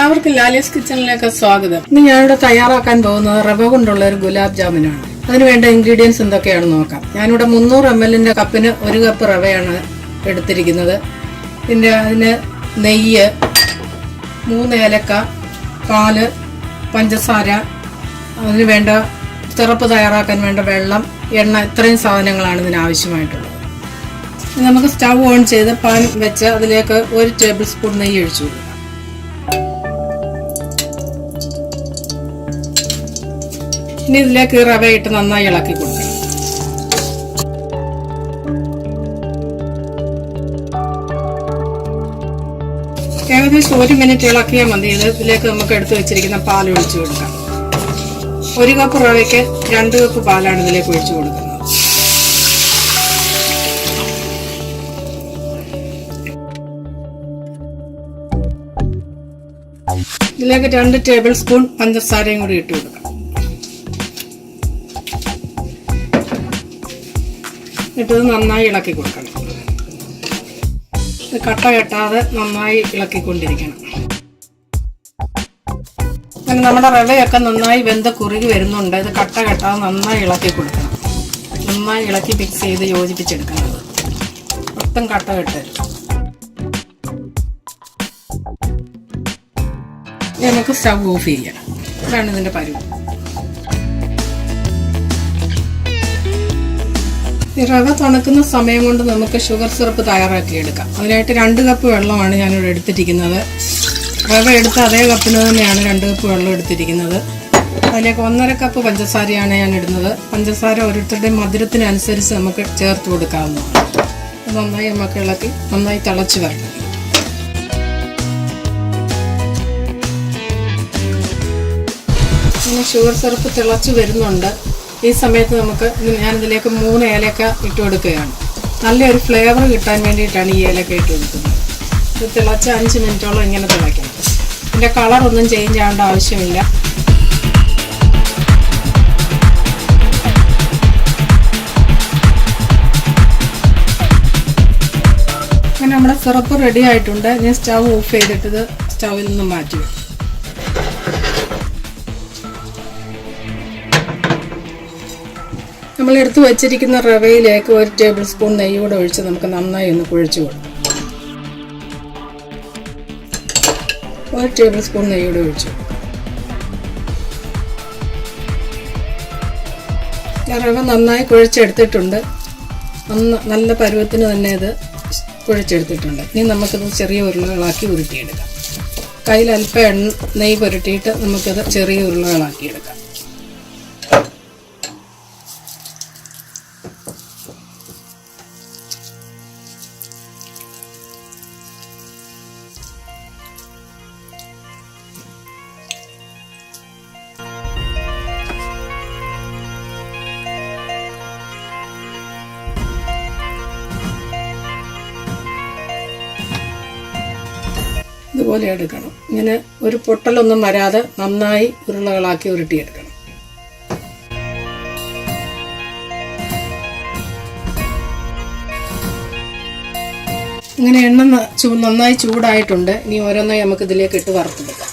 എല്ലാവർക്കും ലാലീസ് കിച്ചണിലേക്ക് സ്വാഗതം. ഇന്ന് ഞാനിവിടെ തയ്യാറാക്കാൻ പോകുന്നത് റവ കൊണ്ടുള്ള ഒരു ഗുലാബ് ജാമുനാണ്. അതിന് വേണ്ട ഇൻഗ്രീഡിയൻസ് എന്തൊക്കെയാണെന്ന് നോക്കാം. ഞാനിവിടെ 300 ml കപ്പിന് 1 കപ്പ് റവയാണ് എടുത്തിരിക്കുന്നത്. പിന്നെ അതിന് നെയ്യ്, 3 ഏലക്ക, പാല്, പഞ്ചസാര, അതിന് വേണ്ട സിറപ്പ് തയ്യാറാക്കാൻ വേണ്ട വെള്ളം, എണ്ണ, ഇത്രയും സാധനങ്ങളാണ് ഇതിന് ആവശ്യമായിട്ടുള്ളത്. നമുക്ക് സ്റ്റവ് ഓൺ ചെയ്ത് പാൻ വെച്ച് അതിലേക്ക് 1 ടേബിൾ സ്പൂൺ നെയ്യ് ഒഴിച്ചു കൊടുക്കാം. ഇനി ഇതിലേക്ക് റവ ഇട്ട് നന്നായി ഇളക്കി കൊടുക്കണം. ഏകദേശം 1 മിനിറ്റ് ഇളക്കിയാൽ മതി. ഇതിലേക്ക് നമുക്ക് എടുത്തു വെച്ചിരിക്കുന്ന പാൽ ഒഴിച്ചു കൊടുക്കാം. 1 കപ്പ് റവയ്ക്ക് 2 കപ്പ് പാലാണ് ഇതിലേക്ക് ഒഴിച്ചു കൊടുക്കുന്നത്. ഇതിലേക്ക് 2 ടേബിൾ സ്പൂൺ പഞ്ചസാരയും കൂടി ഇട്ട് കൊടുക്കാം. ഇട്ടത് നന്നായി ഇളക്കി കൊടുക്കണം. ഇത് കട്ട കെട്ടാതെ നന്നായി ഇളക്കിക്കൊണ്ടിരിക്കണം. അങ്ങനെ നമ്മുടെ റവയൊക്കെ നന്നായി വെന്ത് കുറുകി വരുന്നുണ്ട്. ഇത് കട്ട കെട്ടാതെ നന്നായി ഇളക്കി കൊടുക്കണം. നന്നായി ഇളക്കി മിക്സ് ചെയ്ത് യോജിപ്പിച്ചെടുക്കണം. ഒട്ടും കട്ട കെട്ടരുത്. നമുക്ക് സ്റ്റവ് ഓഫ് ചെയ്യാം. ഇതാണ് ഇതിന്റെ പരുവം. ഈ റവ തണുക്കുന്ന സമയം കൊണ്ട് നമുക്ക് ഷുഗർ സിറപ്പ് തയ്യാറാക്കി എടുക്കാം. അതിനായിട്ട് 2 കപ്പ് വെള്ളമാണ് ഞാനിവിടെ എടുത്തിരിക്കുന്നത്. റവ എടുത്ത അതേ കപ്പിന് തന്നെയാണ് 2 കപ്പ് വെള്ളം എടുത്തിരിക്കുന്നത്. അതിലേക്ക് 1.5 കപ്പ് പഞ്ചസാരയാണ് ഞാൻ ഇടുന്നത്. പഞ്ചസാര ഓരോരുത്തരുടെയും മധുരത്തിനനുസരിച്ച് നമുക്ക് ചേർത്ത് കൊടുക്കാവുന്നതാണ്. നന്നായി നമുക്ക് ഇളക്കി നന്നായി തിളച്ച് വരണം. ഷുഗർ സിറപ്പ് തിളച്ച് വരുന്നുണ്ട്. ഈ സമയത്ത് നമുക്ക് ഞാനിതിലേക്ക് 3 ഏലക്ക ഇട്ട് കൊടുക്കുകയാണ്. നല്ലൊരു ഫ്ലേവർ കിട്ടാൻ വേണ്ടിയിട്ടാണ് ഈ ഏലക്ക ഇട്ട് കൊടുക്കുന്നത്. ഇത് തിളച്ച് 5 മിനിറ്റോളം ഇങ്ങനെ തിളയ്ക്കണം. ഇതിൻ്റെ കളറൊന്നും ചേഞ്ച് ആവേണ്ട ആവശ്യമില്ല. അങ്ങനെ നമ്മുടെ സിറപ്പ് റെഡി ആയിട്ടുണ്ട്. ഞാൻ സ്റ്റവ് ഓഫ് ചെയ്തിട്ട് സ്റ്റവിൽ നിന്ന് മാറ്റി വെക്കും. നമ്മൾ എടുത്തു വച്ചിരിക്കുന്ന റവയിലേക്ക് 1 ടേബിൾ സ്പൂൺ നെയ്യ് കൂടെ ഒഴിച്ച് നമുക്ക് നന്നായി ഒന്ന് കുഴച്ച് കൊടുക്കാം. 1 ടേബിൾ സ്പൂൺ നെയ്യ് കൂടെ ഒഴിച്ചു. റവ നന്നായി കുഴച്ചെടുത്തിട്ടുണ്ട്. നല്ല പരുവത്തിന് തന്നെ ഇത് കുഴച്ചെടുത്തിട്ടുണ്ട്. ഇനി നമുക്കിത് ചെറിയ ഉരുളകളാക്കി ഉരുട്ടിയെടുക്കാം. കയ്യിൽ അല്പം നെയ്യ് പുരട്ടിയിട്ട് നമുക്കത് ചെറിയ ഉരുളകളാക്കിയെടുക്കാം. ഇതുപോലെ എടുക്കണം. ഇങ്ങനെ ഒരു പൊട്ടലൊന്നും വരാതെ നന്നായി ഉരുളകളാക്കി ഉരുട്ടിയെടുക്കണം. ഇങ്ങനെ എണ്ണ നന്നായി ചൂടായിട്ടുണ്ട്. ഇനി ഓരോന്നായി നമുക്ക് ഇതിലേക്ക് ഇട്ട് വറുത്തെടുക്കാം.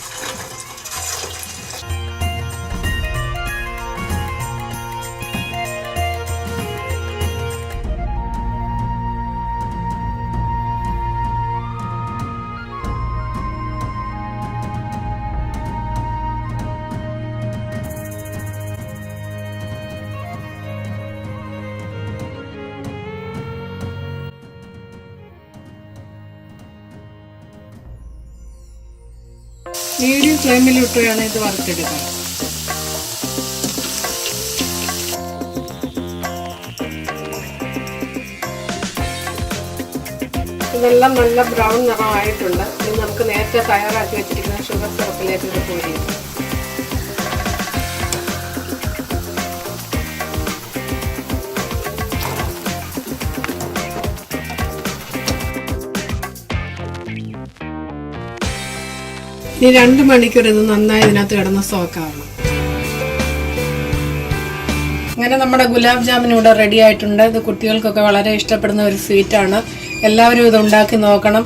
മീഡിയം ഫ്ലെയിമിലിട്ട് വേണം ഇത് വറുത്തെടുക്കാൻ. ഇതെല്ലാം നല്ല ബ്രൗൺ നിറമായിട്ടുണ്ട്. ഇനി നമുക്ക് നേരത്തെ തയ്യാറാക്കി വെച്ചിരിക്കുന്ന ഷുഗർ സിറപ്പിലേക്ക് ഇത് കോരിയിടാം. ഇനി 2 മണിക്കൂർ ഇത് നന്നായി ഇതിനകത്ത് കിടന്ന് സോക്കാവണം. അങ്ങനെ നമ്മുടെ ഗുലാബ് ജാമുൻ ഇവിടെ റെഡി ആയിട്ടുണ്ട്. ഇത് കുട്ടികൾക്കൊക്കെ വളരെ ഇഷ്ടപ്പെടുന്ന ഒരു സ്വീറ്റാണ്. എല്ലാവരും ഇത് ഉണ്ടാക്കി നോക്കണം.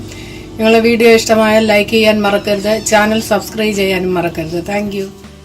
നിങ്ങളുടെ വീഡിയോ ഇഷ്ടമായാൽ ലൈക്ക് ചെയ്യാൻ മറക്കരുത്, ചാനൽ സബ്സ്ക്രൈബ് ചെയ്യാനും മറക്കരുത്. താങ്ക്